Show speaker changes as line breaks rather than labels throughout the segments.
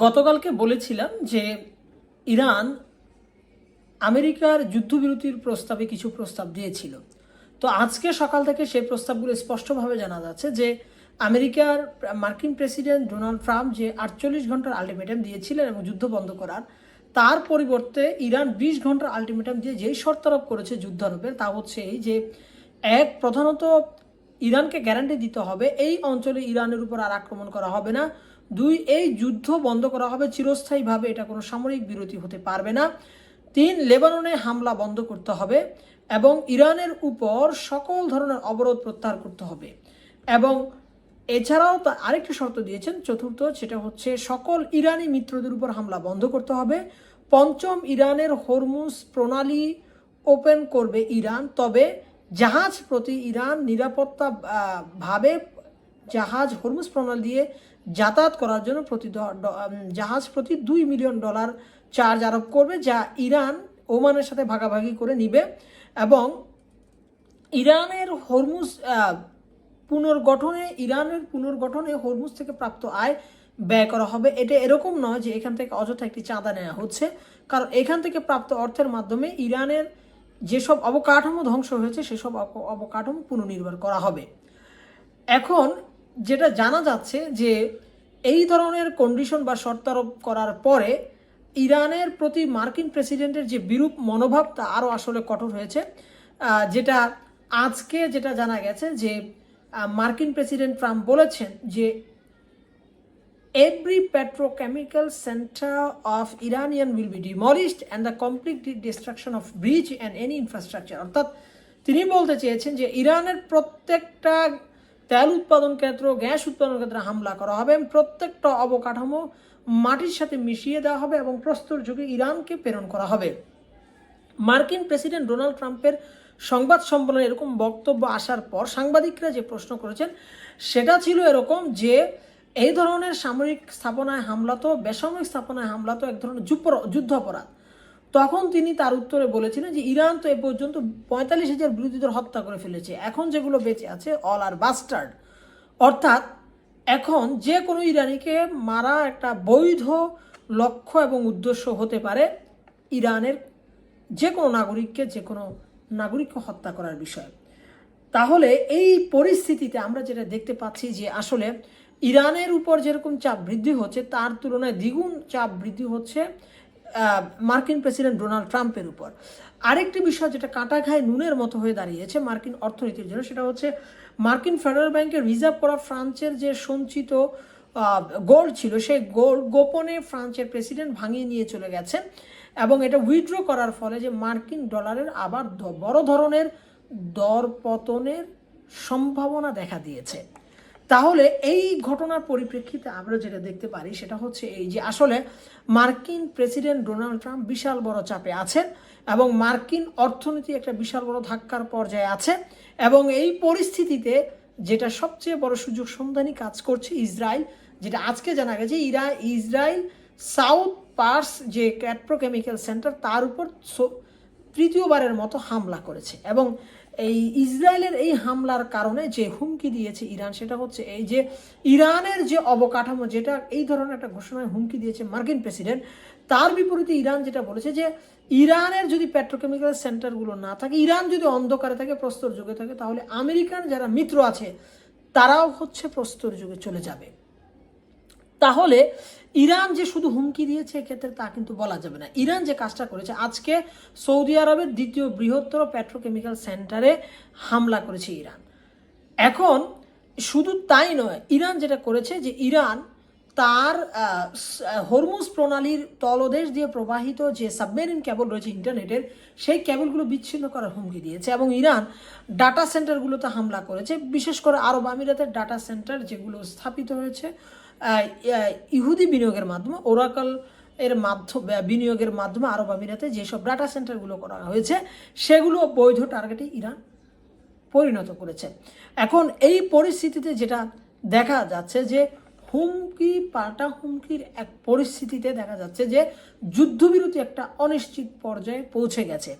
গতকালকে বলেছিলাম যে ইরান আমেরিকার যুদ্ধবিরতির প্রস্তাবে কিছু প্রস্তাব দিয়েছিল। তো আজকে সকাল থেকে সেই প্রস্তাবগুলো স্পষ্টভাবে জানা যাচ্ছে যে আমেরিকার মার্কিন প্রেসিডেন্ট ডোনাল্ড ট্রাম্প যে 48 ঘন্টার আলটিমেটাম দিয়েছিলেন এবং যুদ্ধ বন্ধ করার, তার পরিবর্তে ইরান 20 ঘন্টার আলটিমেটাম দিয়ে যেই শর্ত আরোপ করেছে যুদ্ধ আরোপের, তা হচ্ছে এই যে প্রধানত ইরানকে গ্যারান্টি দিতে হবে এই অঞ্চলে ইরানের উপর আর আক্রমণ করা হবে না। 2, এই যুদ্ধ বন্ধ করা হবে চিরস্থায়ীভাবে, এটা কোনো সামরিক বিরতি হতে পারবে না। 3, লেবাননে হামলা বন্ধ করতে হবে এবং ইরানের উপর সকল ধরনের অবরোধ প্রত্যাহার করতে হবে। এবং এছাড়াও আরেকটি শর্ত দিয়েছেন, চতুর্থ, সেটা হচ্ছে সকল ইরানি মিত্রদের উপর হামলা বন্ধ করতে হবে। 5, ইরানের হরমুজ প্রণালী ওপেন করবে ইরান, তবে জাহাজ প্রতি ইরান নিরাপত্তা ভাবে জাহাজ হরমুজ প্রণালী দিয়ে যাতায়াত করার জন্য জাহাজ প্রতি $2 মিলিয়ন চার্জ আরোপ করবে, যা ইরান ওমানের সাথে ভাগাভাগি করে নিবে। এবং ইরানের পুনর্গঠনে হরমুজ থেকে প্রাপ্ত আয় ব্যয় করা হবে। এটা এরকম নয় যে এখান থেকে অযথা একটি চাঁদা নেওয়া হচ্ছে, কারণ এখান থেকে প্রাপ্ত অর্থের মাধ্যমে ইরানের যেসব অবকাঠামো ধ্বংস হয়েছে সেসব অবকাঠামো পুনর্নির্মাণ করা হবে। এখন যেটা জানা যাচ্ছে যে এই ধরনের কন্ডিশন বা শর্ত আরোপ করার পরে ইরানের প্রতি মার্কিন প্রেসিডেন্টের যে বিরূপ মনোভাব তা আরও আসলে কঠোর হয়েছে। যেটা আজকে জানা গেছে যে মার্কিন প্রেসিডেন্ট ট্রাম্প বলেছেন যে every petrochemical center of Iranian will be demolished and the complete destruction of bridge and any infrastructure। অর্থাৎ তিনি বলতে চেয়েছেন যে ইরানের প্রত্যেকটা তেল উৎপাদন কেন্দ্র, গ্যাস উৎপাদন কেন্দ্রে হামলা করা হবে এবং প্রত্যেকটা অবকাঠামো মাটির সাথে মিশিয়ে দেওয়া হবে এবং প্রস্তর যুগে ইরানকে প্রেরণ করা হবে। মার্কিন প্রেসিডেন্ট ডোনাল্ড ট্রাম্পের সংবাদ সম্মেলনে এরকম বক্তব্য আসার পর সাংবাদিকরা যে প্রশ্ন করেছেন সেটা ছিল এরকম যে এই ধরনের সামরিক স্থাপনায় হামলা তো, বেসামরিক স্থাপনায় হামলা তো এক ধরনের যুদ্ধ অপরাধ। তখন তিনি তার উত্তরে বলেছিলেন যে ইরান তো এ পর্যন্ত 45,000 বিরোধীদের হত্যা করে ফেলেছে, এখন যেগুলো বেঁচে আছে অল আর বাস্টার্ড। অর্থাৎ এখন যে কোনো ইরানিকে মারা একটা বৈধ লক্ষ্য এবং উদ্দেশ্য হতে পারে ইরানের যে কোনো নাগরিককে হত্যা করার বিষয়। তাহলে এই পরিস্থিতিতে আমরা যেটা দেখতে পাচ্ছি যে আসলে ইরানের উপর যেরকম চাপ বৃদ্ধি হচ্ছে তার তুলনায় দ্বিগুণ চাপ বৃদ্ধি হচ্ছে মার্কিন প্রেসিডেন্ট ডোনাল্ড ট্রাম্পের উপর। আরেকটি বিষয় যেটা কাঁটা ঘায়ে নুনের মতো হয়ে দাঁড়িয়েছে মার্কিন অর্থনীতির জন্য, সেটা হচ্ছে মার্কিন ফেডারেল ব্যাংকের রিজার্ভ করা ফ্রান্সের যে সঞ্চিত গোল্ড ছিল, সেই গোল্ড গোপনে ফ্রান্সের প্রেসিডেন্ট ভাঙিয়ে নিয়ে চলে গেছেন এবং এটা উইথড্র করার ফলে যে মার্কিন ডলারের আবার বড় ধরনের দরপতনের সম্ভাবনা দেখা দিয়েছে। তাহলে এই ঘটনার পরিপ্রেক্ষিতে আমরা যেটা দেখতে পারি সেটা হচ্ছে এই যে আসলে মার্কিন প্রেসিডেন্ট ডোনাল্ড ট্রাম্প বিশাল বড় চাপে আছেন এবং মার্কিন অর্থনীতি একটা বিশাল বড় ধাক্কার পর্যায়ে আছে। এবং এই পরিস্থিতিতে যেটা সবচেয়ে বড় সুযোগ সন্ধানী কাজ করছে ইসরায়েল, যেটা আজকে জানা গেছে ইসরায়েল সাউথ পার্স যে পেট্রোকেমিক্যাল সেন্টার তার উপর তৃতীয়বারের মতো হামলা করেছে। এবং এই ইসরায়েলের এই হামলার কারণে যে হুমকি দিয়েছে ইরান, সেটা হচ্ছে এই যে ইরানের যে অবকাঠামো, যেটা এই ধরনের একটা ঘোষণায় হুমকি দিয়েছে মার্কিন প্রেসিডেন্ট, তার বিপরীতে ইরান যেটা বলেছে যে ইরানের যদি পেট্রোকেমিক্যাল সেন্টারগুলো না থাকে, ইরান যদি অন্ধকারে থাকে, প্রস্তর যুগে থাকে, তাহলে আমেরিকান যারা মিত্র আছে তারাও হচ্ছে প্রস্তর যুগে চলে যাবে। তাহলে ইরান যে শুধু হুমকি দিয়েছে এক্ষেত্রে তা কিন্তু বলা যাবে না। ইরান যে কাজটা করেছে, আজকে সৌদি আরবের দ্বিতীয় বৃহত্তর পেট্রোকেমিক্যাল সেন্টারে হামলা করেছে ইরান। এখন শুধু তাই নয়, ইরান যেটা করেছে যে ইরান তার হরমুজ প্রণালীর তলদেশ দিয়ে প্রবাহিত যে সাবমেরিন কেবল রয়েছে ইন্টারনেটের, সেই কেবলগুলো বিচ্ছিন্ন করার হুমকি দিয়েছে এবং ইরান ডাটা সেন্টারগুলোতে হামলা করেছে, বিশেষ করে আরব আমিরাতের ডাটা সেন্টার যেগুলো স্থাপিত হয়েছে ইহুদি বিনিয়োগের মাধ্যমে, ওরাকল এর বিনিয়োগের মাধ্যমে আরব আমিরাতে যেসব ডাটা সেন্টারগুলো করা হয়েছে সেগুলো বৈধ টার্গেটে ইরান পরিণত করেছে। এখন এই পরিস্থিতিতে যেটা দেখা যাচ্ছে যে হুমকির এক পরিস্থিতিতে দেখা যাচ্ছে যে যুদ্ধবিরতি একটা অনিশ্চিত পর্যায়ে পৌঁছে গেছে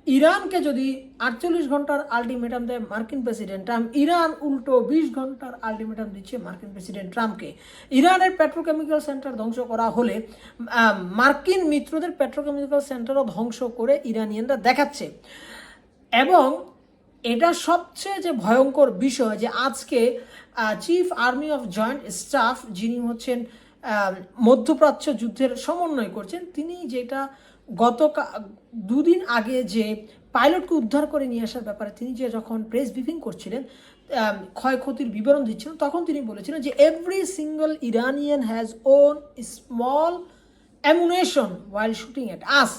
ইরানকে যদি 48 ঘন্টার আলটিমেটাম দেয় মার্কিন প্রেসিডেন্ট ট্রাম্প, ইরান উল্টো 20 ঘন্টার আলটিমেটাম দিচ্ছে মার্কিন প্রেসিডেন্ট ট্রাম্পকে। ইরানের পেট্রোকেমিক্যাল সেন্টার ধ্বংস করা হলে মার্কিন মিত্রদের পেট্রোকেমিক্যাল সেন্টারও ধ্বংস করে ইরানিয়ানরা দেখাচ্ছে। এবং এটা সবচেয়ে যে ভয়ঙ্কর বিষয় যে আজকে chief army of joint staff, যিনি হচ্ছেন মধ্যপ্রাচ্য যুদ্ধের সমন্বয় করছেন, তিনি যেটা গত দুদিন আগে যে পাইলটকে উদ্ধার করে নিয়ে আসার ব্যাপারে তিনি যে যখন প্রেস ব্রিফিং করছিলেন, ক্ষয়ক্ষতির বিবরণ দিচ্ছিলেন, তখন তিনি বলেছিলেন যে every single Iranian has own small ammunition while shooting at us,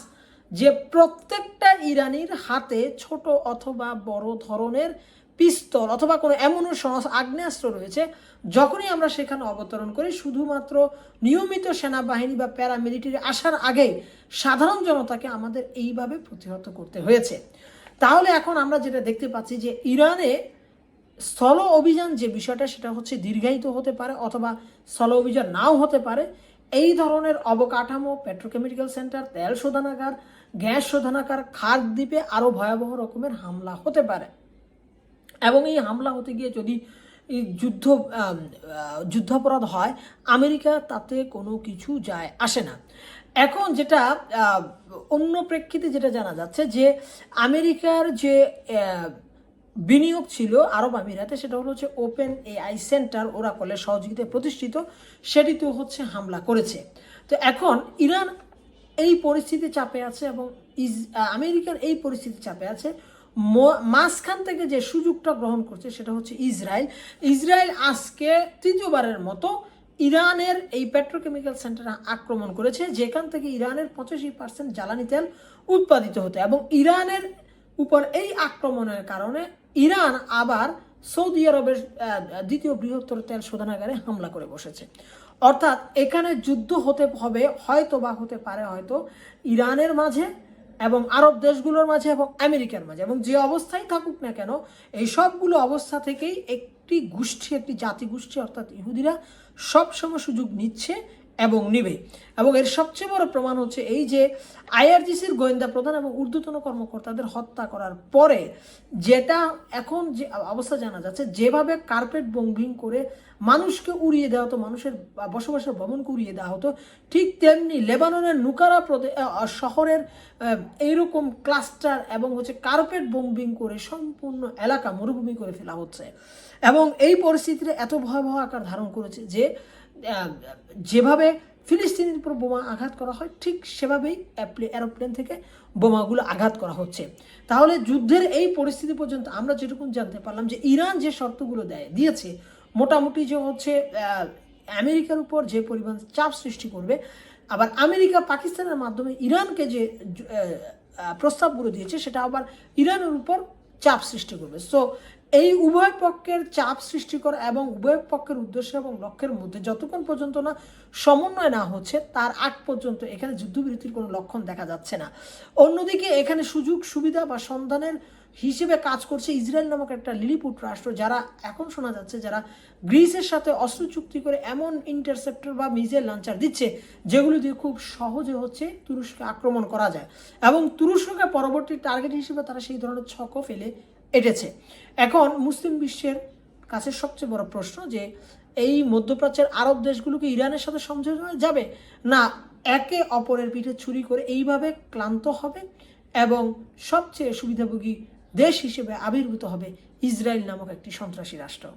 যে প্রত্যেকটা ইরানির হাতে ছোট অথবা বড় ধরনের পিস্তল অথবা কোনো অ্যামুনেশন আগ্নেয়াস্ত্র রয়েছে। যখনই আমরা সেখানে অবতরণ করি, শুধুমাত্র নিয়মিত সেনাবাহিনী বা প্যারামিলিটারি আসার আগেই সাধারণ জনতাকে আমাদের এইভাবে প্রতিহত করতে হয়েছে। তাহলে এখন আমরা যেটা দেখতে পাচ্ছি যে ইরানে স্থল অভিযান যে বিষয়টা, সেটা হচ্ছে দীর্ঘায়িত হতে পারে অথবা স্থল অভিযান নাও হতে পারে। এই ধরনের অবকাঠামো, পেট্রোকেমিক্যাল সেন্টার, তেল শোধনাগার, গ্যাস শোধনাগার, খাদ দ্বীপে আরও ভয়াবহ রকমের হামলা হতে পারে। এবং এই হামলা হতে গিয়ে যদি যুদ্ধাপরাধ হয়, আমেরিকা তাতে কোনো কিছু যায় আসে না। এখন যেটা অন্য প্রেক্ষিতে যেটা জানা যাচ্ছে যে আমেরিকার যে বিনিয়োগ ছিল আরব আমিরাতে, সেটা হচ্ছে ওপেন এআই সেন্টার ওরাকলের সহযোগিতায় প্রতিষ্ঠিত, সেটিতেও হচ্ছে হামলা করেছে। তো এখন ইরান এই পরিস্থিতি চাপে আছে এবং আমেরিকার এই পরিস্থিতি চাপে আছে। মাঝখান থেকে যে সুযোগটা গ্রহণ করছে সেটা হচ্ছে ইসরায়েল আজকে তৃতীয়বারের মতো ইরানের এই পেট্রোকেমিক্যাল সেন্টারে আক্রমণ করেছে, যেখান থেকে ইরানের 85% জ্বালানি তেল উৎপাদিত হতো। এবং ইরানের উপর এই আক্রমণের কারণে ইরান আবার সৌদি আরবের দ্বিতীয় বৃহত্তর তেল শোধনাগারে হামলা করে বসেছে। অর্থাৎ এখানে যুদ্ধ হতে হবে, হয়তো বা হতে পারে হয়তো ইরানের মাঝে এবং আরব দেশগুলোর মাঝে এবং আমেরিকার মাঝে। এবং যে অবস্থায় থাকুক না কেন, এই সবগুলো অবস্থা থেকেই একটি জাতিগোষ্ঠী অর্থাৎ ইহুদিরা সবসময় সুযোগ নিচ্ছে এবং নেবে। এবং এর সবচেয়ে বড় প্রমাণ হচ্ছে এই যে আইআরজিসির গোয়েন্দা প্রধান এবং ঊর্ধ্বতন কর্মকর্তাদের হত্যা করার পরে যেটা এখন যে অবস্থা জানা যাচ্ছে, যেভাবে কার্পেট বম্বিং করে মানুষকে উড়িয়ে দেওয়া হতো, মানুষের বসবাসের ভবনকে উড়িয়ে দেওয়া হতো, ঠিক তেমনি লেবাননের নুকারা শহরের এইরকম ক্লাস্টার এবং হচ্ছে কার্পেট বম্বিং করে সম্পূর্ণ এলাকা মরুভূমি করে ফেলা হচ্ছে। এবং এই পরিস্থিতিতে এত ভয়াবহ আকার ধারণ করেছে যে যেভাবে ফিলিস্তিনের উপর বোমা আঘাত করা হয়, ঠিক সেভাবেই এরোপ্লেন থেকে বোমাগুলো আঘাত করা হচ্ছে। তাহলে যুদ্ধের এই পরিস্থিতি পর্যন্ত আমরা যেটুকু জানতে পারলাম যে ইরান যে শর্তগুলো দিয়েছে, মোটামুটি যে হচ্ছে আমেরিকার উপর যে পরিমাণ চাপ সৃষ্টি করবে, আবার আমেরিকা পাকিস্তানের মাধ্যমে ইরানকে যে প্রস্তাবগুলো দিয়েছে, সেটা আবার ইরানের উপর চাপ সৃষ্টি করবে। সো এই উভয় পক্ষের চাপ সৃষ্টি করা এবং উভয় পক্ষের উদ্দেশ্য এবং লক্ষ্যের মধ্যে যতক্ষণ পর্যন্ত না সমন্বয় না হচ্ছে, তার আগ পর্যন্ত এখানে যুদ্ধবিরতির কোনো লক্ষণ দেখা যাচ্ছে না। অন্যদিকে এখানে সুযোগ সুবিধা বা সন্ধানের হিসেবে কাজ করছে ইসরায়েল নামক একটা লিলিপুট রাষ্ট্র, যারা এখন শোনা যাচ্ছে যারা গ্রিসের সাথে অস্ত্র চুক্তি করে এমন ইন্টারসেপ্টর বা মিসাইল লঞ্চার দিচ্ছে যেগুলো দিয়ে খুব সহজে হচ্ছে তুরস্ককে আক্রমণ করা যায়। এবং তুরস্ককে পরবর্তী টার্গেট হিসেবে তারা সেই ধরনের ছকও ফেলে এটেছে। এখন মুসলিম বিশ্বের কাছে সবচেয়ে বড় প্রশ্ন যে এই মধ্যপ্রাচ্যের আরব দেশগুলোকে ইরানের সাথে সমঝোতা যাবে, না একে অপরের পিঠে ছুরি করে এইভাবে ক্লান্ত হবে এবং সবচেয়ে সুবিধাভোগী দেশ হিসেবে আবির্ভূত হবে ইসরায়েল নামক একটি সন্ত্রাসী রাষ্ট্র।